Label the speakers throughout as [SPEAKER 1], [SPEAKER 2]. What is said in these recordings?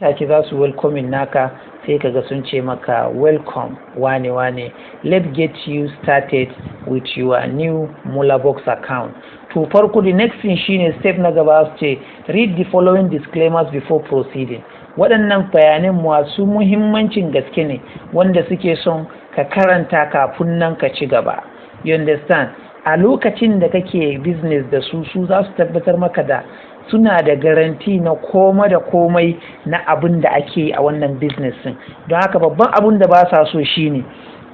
[SPEAKER 1] take za su welcoming naka, sai kaga sun ce maka welcome wane let's get you started with your new Mulabux account. To farko the next thing shine step na gaba su ce read the following disclaimers before proceeding. Waɗannan bayanan masu muhimmancin gaske ne wanda suke son ka karanta kafin nan ka ci gaba. You understand? A lokacin da kake business da su za su tabbatar maka da suna da garanti na komai na abin da ake a wannan business din. Don haka babban abin da ba sa so shine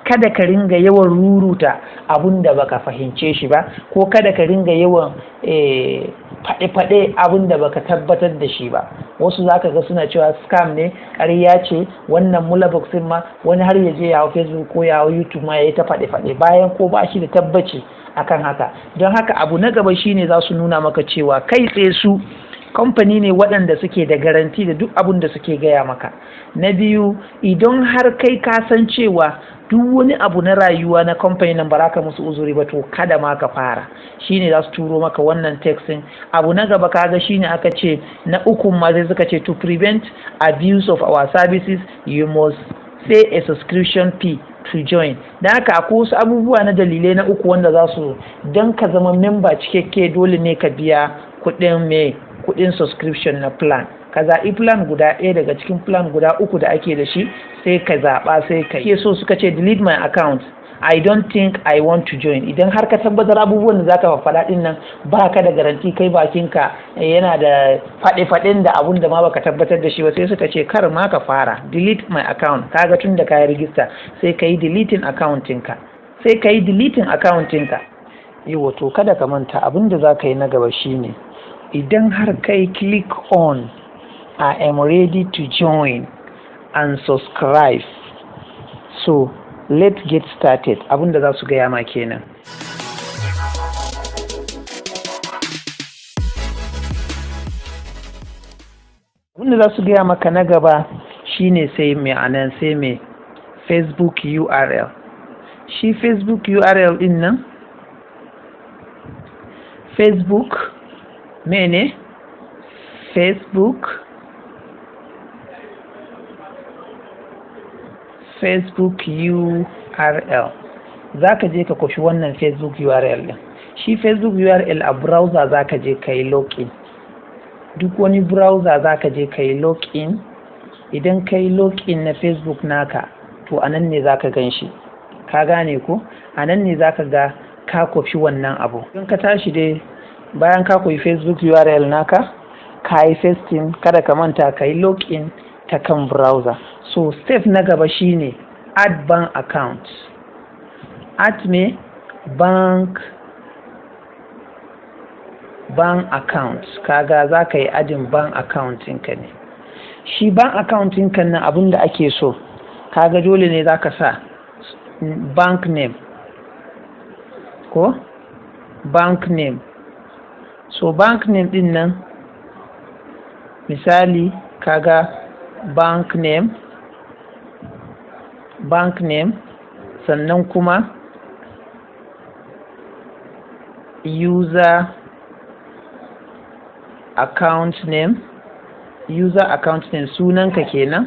[SPEAKER 1] kada ka ringa yawan ruruta abin da baka fahimce shi ba, ko kada ka ringa yawan faɗe abin da baka tabbatar da shi ba. Wasu zaka ga suna cewa scam ne, ƙarya ce, wannan Mulabux din ma wani har ya je ya hau Facebook ko ya hau YouTube ma ya yi ta faɗe bayan ko ba shi da tabbaci akan haka. Don haka abu na gaba shine za su nuna maka cewa kai tsaye su kamfani ne waɗanda suke da garanti da duk abin da suke gaya maka. Na biyu, idan har kai ka san cewa duk wani abu na rayuwa na kamfani nan ba ka musu uzuri ba, to kada ma ka fara. Shine za su turo maka wannan texting. Abu na gaba kaga shine aka ce na uku ma sai suka ce to prevent abuse of our services you must pay a subscription fee to join. Da haka akwai wasu abubuwa na dalilai na uku wanda za su don ka zama memba cikakke dole ne ka biya kuɗin subscription na plan. Ka zaɓi plan guda ɗaya daga cikin plan guda uku da ake da shi, sai ka zaɓa sai ka yi. So suka ce delete my account, I don't think I want to join. Idan har ka tabbatar abubuwan da zaka faɗa ɗin nan ba ka da garanti, kai bakinka yana da faɗe-faɗen da abun da ma baka tabbatar da shi ba, sai suka ce kar ma ka fara. Delete my account. Kaga tun da ka yi rijista sai ka yi deleting accountinka. Yiwa to kada ka manta abin da za ka yi na gaba shine idan har kai click on I am ready to join and subscribe. So let's get started. Abinda za su gaya ma kenan. Abinda za su gaya maka na gaba shine sai mai Facebook URL. Shi Facebook URL din nan Facebook URL. Za ka je ka kwafi wannan Facebook URL ɗin. Shi Facebook URL a browser za ka je ka yi login. Duk wani browser za ka je ka yi login. Idan ka yi login na Facebook naka, to a nan ne za ka gan shi. Ka gane ko? A nan ne za ka ga ka kwafi wannan abu. Idan ka tashi dai bayan ka kwafi Facebook URL naka, ka yi pasting, kada ka manta ka yi login ta kan browser. So step na gaba shine add bank account. Bank account. Kaga za ka yi adin bank account ɗinka ne. Shi bank account ɗinka nan abin da ake so, kaga dole ne za ka sa bank name ko bank name. So bank name ɗin nan misali kaga bank name sannan kuma user account name sunanka kenan,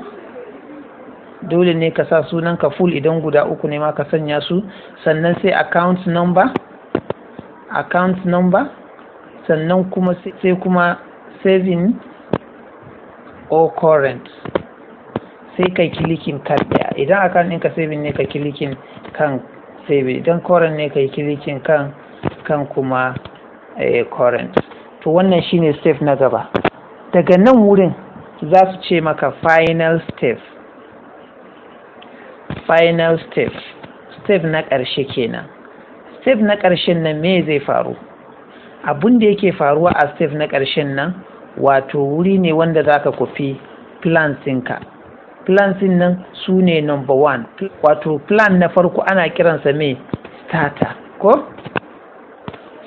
[SPEAKER 1] dole ne ka sa sunanka full idan guda uku ne ma ka sanya su, sannan sai account number sannan kuma sai kuma saving or current. Sai kai kilikin kan ɗaya. Idan account ɗinka saving ne ka kilikin kan saving, idan current ne ka yi kilikin kan kuma current. To wannan shine step na gaba. Daga nan wurin za su ce maka final step. Step na ƙarshe kenan. Step na ƙarshen nan me zai faru? Abin da yake faruwa a step na ƙarshen nan, wato wuri ne wanda za ka kofi plans ɗinka. Plans ɗin nan su ne number 1. Wato plan na farko ana kiransa mai starter ko?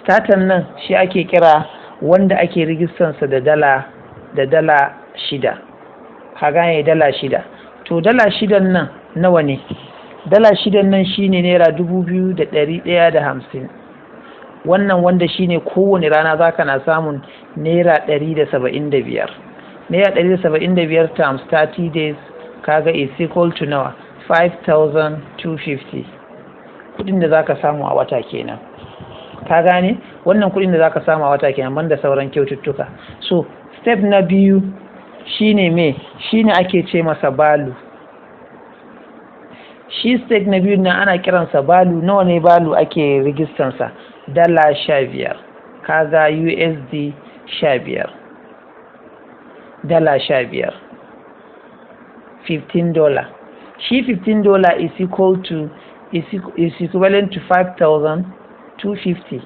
[SPEAKER 1] Starter nan shi ake kira wanda ake rigistansa da dala $6. Ka gane $6. To $6 nan nawa ne? $6 nan shine naira 2,150. Wannan wanda shine kowane rana zaka na samun naira 175. naira 175 times 30 days kaga is equal to nawa 5,250 kudin da zaka samu a wata kenan. Ka gane wannan kudin da zaka samu a wata kenan banda sauran kyaututtuka. So step na biyu shine me, shine ake ce masa balu. Shi step na biyu nan ana kiransa balu. Nawa ne balu ake rijistan sa? $15. Kaga USD 15, dala 15, $15. Shi $15 is equivalent to 5,250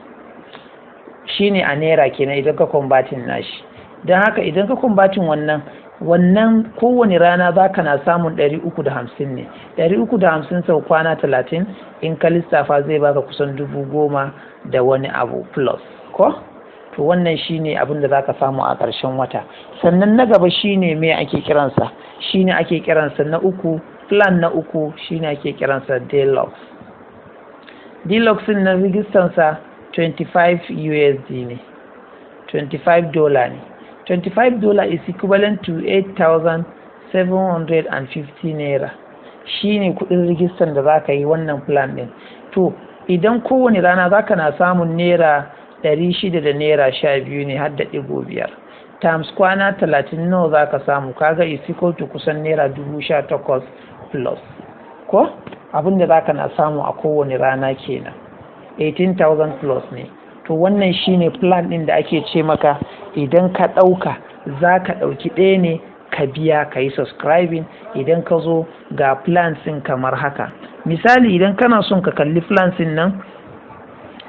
[SPEAKER 1] shine a naira kenan idan ka combatin nashi. Don haka idan ka combatin wannan kowane rana zaka na samun 350 ne. 350 sau kwana 30 in ka lissafa zai baka kusan 10,000 da wani abu plus ko. To wannan shine abin da zaka samu a ƙarshen wata. Sannan na gaba shine me ake kiransa? Shine ake kiransa na uku, plan na uku shine ake kiransa Deluxe. Deluxe na rijistan sa 25 USD ne, $25 ne. $25 is equivalent to 8,750 naira. Shine kudin rijistan da zaka yi wannan plan din. To idan kowane rana zaka na samun naira 600 da naira 12 ne har da $5 times kwana 30 nawa zaka samu? Kaga is equal to kusan naira 18,000 plus ko abinda zaka na samu a kowane rana kenan 18,000 plus ne. To wannan shine plan din da ake ce maka idan ka dauka zaka dauki ɗaya ne ka biya ka yi subscribing. Idan ka zo ga plans din kamar haka, misali idan kana son ka kalli plans din nan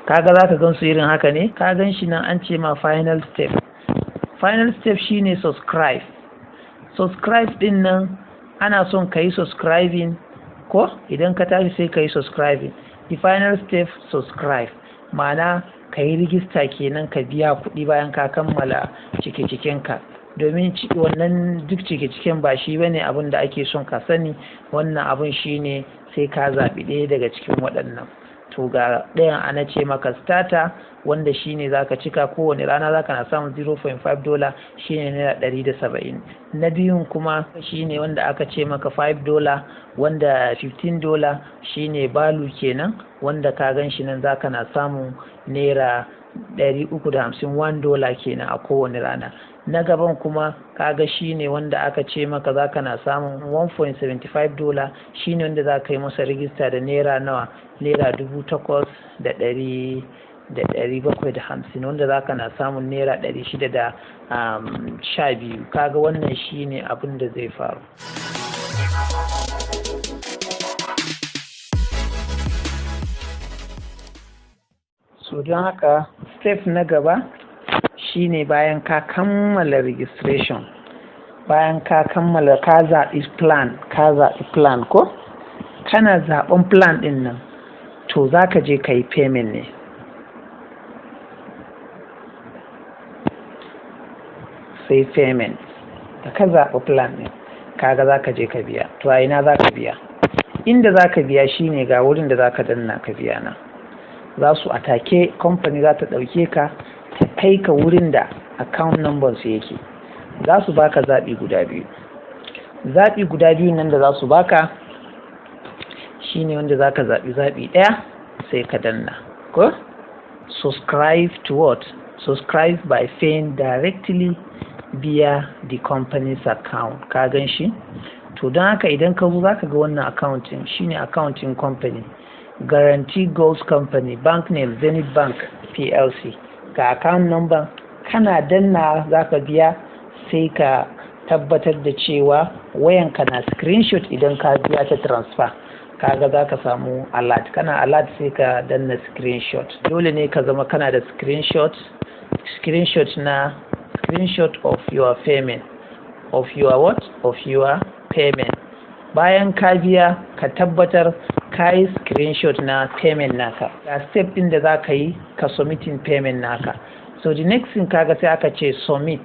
[SPEAKER 1] kaga zaka gansu irin haka ne. Ka gan shi nan an ce ma final step. Final step shine subscribe. Subscribe din nan ana son ka yi subscribing ko idan ka tashi sai ka yi subscribing. The final step subscribe, ma'ana ka yi rijista kenan ka biya kuɗi bayan ka kammala cike-cikenka. Domin wannan duk cike-ciken ba shi bane abin da ake son ka sani. Wannan abin shine sai ka zaɓi ɗaya daga cikin waɗannan. To ga ɗayan ana ce maka starter wanda shine zaka cika kowane rana zaka na samun $0.5 shine naira 170. Na biyun kuma shine wanda aka ce maka $5 wanda $15 shine balu kenan wanda ka gan shi nan zaka na samun naira 350 $1 kenan a kowane rana. Na gaban kuma kaga shine wanda aka ce maka zaka na samun $1.75 shine wanda zaka yi masa rijista da naira nawa, naira 8,750 wanda zaka na samun naira 612. kaga wannan shine abin da zai faru. So don haka step na gaba shine bayan ka kammala registration, bayan ka kammala ka zaɓi plan ko kana zaɓen plan ɗin nan, to za ka je ka yi payment ne. Sai payment da ka zaɓi plan ɗin kaga za ka je ka biya. To a ina za ka biya? Inda za ka biya shine ga wurin da za ka danna ka biya nan. Za su atake company za ta ɗauke ka ta kai ka wurin da account number su yake. Za su baka zaɓi guda biyu. Zaɓi guda biyu nan da za su baka shine wanda za ka zaɓi zaɓi ɗaya sai ka danna ko subscribe to what? Subscribe by paying directly via the company's account. Ka gan shi? To don haka idan ka zo za ka ga wannan accounting shine accounting company, Guarantee Goals Company, bank name Zenith Bank PLC. Ga account number kana danna za ka biya sai ka tabbatar da cewa wayanka na screenshot idan ka biya ta transfer. Kaga za ka samu alert, kana alert sai ka danna screenshot. Dole ne ka zama kana da screenshot of your payment, of your what? Of your payment. Bayan ka biya ka tabbatar ka yi screenshot na payment naka. Ga step din da za ka yi ka submitting payment naka. So the next thing kaga sai aka ce submit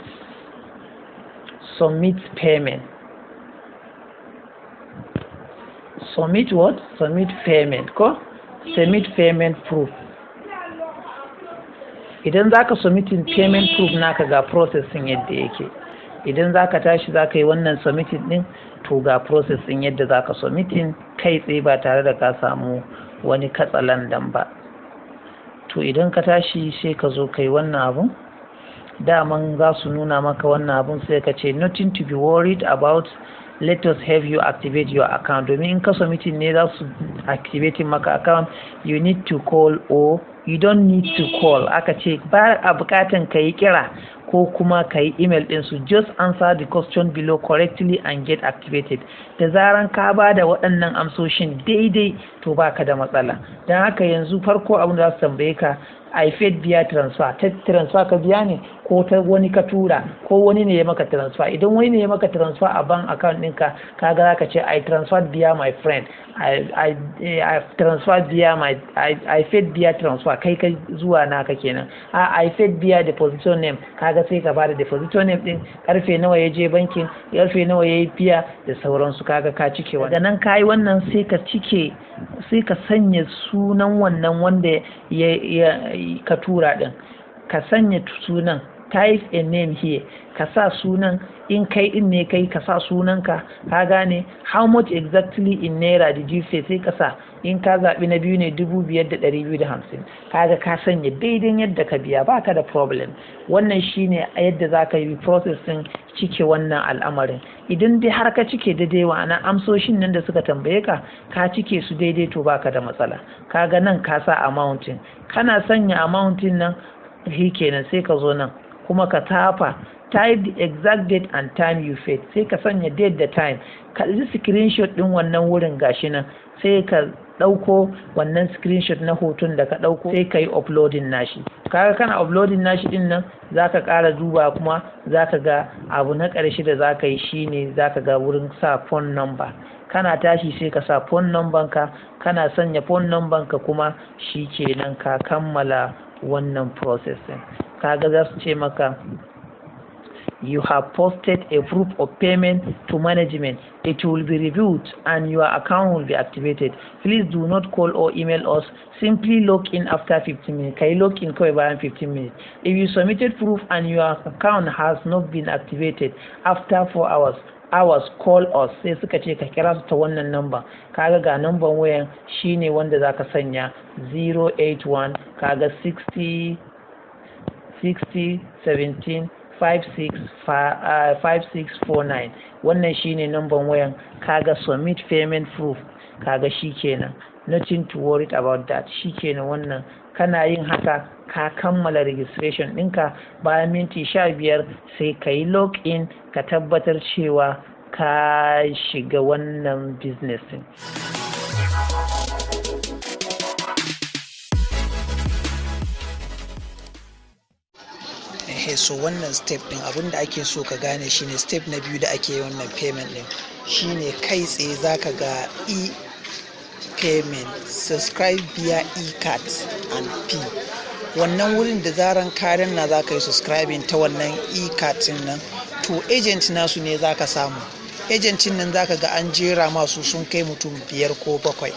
[SPEAKER 1] payment. Submit what? Submit payment ko? Submit payment proof. Idan za ka submitting payment proof naka ga processing yadda yake. idan zaka tashi zaka yi wannan submitting din to ga process din yadda zaka submitting kai tsaye ba tare da ka samu wani katsalandan ba. To idan ka tashi sai ka zo kai wannan abun, daman za su nuna maka wannan abun sai ka ce nothing to be worried about, let us have you activate your account. Domin in ka submitting ne za su activating maka account, you need to call or you don't need to call. Aka ce ba a bukatan ka yi kira ko kuma ka yi email din su, just answer the question below correctly and get activated. Da zaran ka ba da waɗannan amsoshin daidai to baka da matsala. Don haka yanzu farko abin da za su tambaye ka, I paid via transfer, ta transfer ka biya ne ko ta wani ka tura ko wani ne ya maka transfer. Idan wani ne ya maka transfer a bank account ɗinka, kaga za ka ce I transferred via my friend, I transferred via my, I paid via transfer, kai zuwa naka kenan. I paid via depositor name, kaga sai ka bada depositor name din, karfe nawa ya je bankin, karfe nawa ya yi biya da sauransu, kaga ka cike wannan. Daga nan ka yi wannan sai ka cike, sai ka sanya sunan wannan wanda ka tura din, ka sanya sunan, type a name here, ka sa sunan, in kai in ne kai ka sa sunanka, ka gane. How much exactly in naira did you pay, sai ka sa, in ka zaɓi na biyu ne 5,250, kaga ka sanya daidai yadda ka biya, baka da problem. Wannan shine yadda za ka yi processing cike wannan al'amarin. Idan dai har ka cike daidai wa'ana amsoshin nan da suka tambaye ka, ka cike su daidai to baka da matsala. Kaga nan ka sa amounting, kana sanya amounting nan shi kenan sai ka zo nan kuma ka tafa type the exact date and time you paid, sai ka sanya date da time, ka yi screenshot din wannan wurin gashi nan, sai ka ɗauko wannan screenshot na hoton da ka ɗauko sai ka yi uploading nashi. Kaga kana uploading nashi din nan zaka ƙara duba kuma zaka ga abu na ƙarshe da zaka yi shine zaka ga wurin sa phone number. Kana tashi sai ka sa phone number ka, kana sanya phone number ka kuma shi kenan ka kammala wannan processing. Kaga za su ce maka you have posted a proof of payment to management. It will be reviewed and your account will be activated. Please do not call or email us. Simply log in after 15 minutes. Kai log in kawai bayan 15 minutes. If you submitted proof and your account has not been activated after 4 hours, call us. Sai suka ce ka kira su ta wannan number. Kaga ga number wayan shine wanda zaka sanya 081 kaga 60 17 5649. Wannan shine number wayan. Kaga submit payment proof, kaga shikenan, nothing to worry about that. Shikenan wannan, kana yin haka ka kammala registration ɗinka. Bayan minti 15 sai ka yi log in, ka tabbatar cewa ka shiga wannan business din. So wannan step din abinda ake so ka gane shine step na biyu da ake wannan payment din shine kai tsaye zaka ga e-payment, subscribe via e-card and P. Wannan wurin da zaran karin na zaka yi subscribing ta wannan e-card din nan, to agent nasu ne zaka samu. Agentin nan zaka ga an jera masu sun kai mutum 5 ko 7,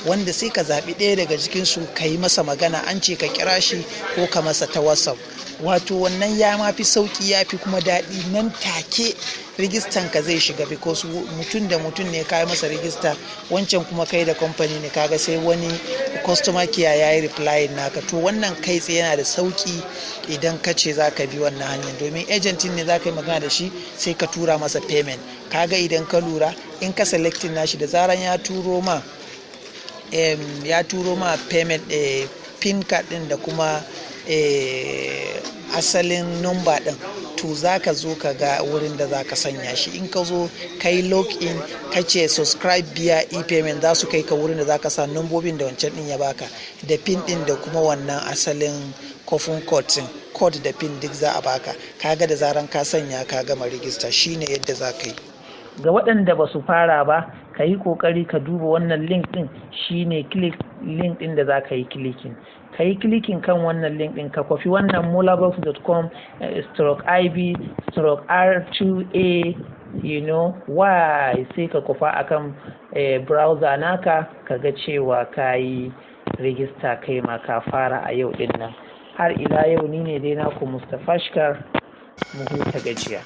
[SPEAKER 1] wanda sai ka zaɓi ɗaya daga cikinsu ka yi masa magana, an ce ka kira shi ko ka masa ta WhatsApp. Wato wannan ya mafi sauki, ya fi kuma daɗi. Nan take rijistan ka zai shiga, because mutum da mutum ne ka yi masa rijista, wancan kuma kai da kamfani ne, kaga sai wani customer care ya yi reply naka. To wannan kai tsaye yana da sauki idan ka ce za ka bi wannan hanyar, domin agentin ne za ka yi magana da shi sai ka tura masa payment. Kaga idan ka lura, in ka selecting nashi da zaran ya turo ma payment pin card din da kuma asalin number din, to zaka zo ka ga wurin da zaka sanya shi. In ka zo kai log in ka ce subscribe via e-payment, za su kai ka wurin da zaka sa numbobin da wancan din ya baka, da pin din da kuma wannan asalin kofin code da pin duk za a baka. Kaga da zaran ka sanya ka gama register. Shine yadda za ka yi. Ga waɗanda ba su fara ba, ka yi ƙoƙari ka duba wannan link ɗin, shine click link ɗin da za ka yi clicking. Ka yi clicking kan wannan link ɗin, ka kwafi wannan mulabux.com/IB/R2A Y, sai ka kwafa akan browser naka, ka ga cewa ka yi register kai ma ka fara a yau ɗin nan. Har ila yau ni ne dai naku Mustapha Shikar, mu huta gajiya.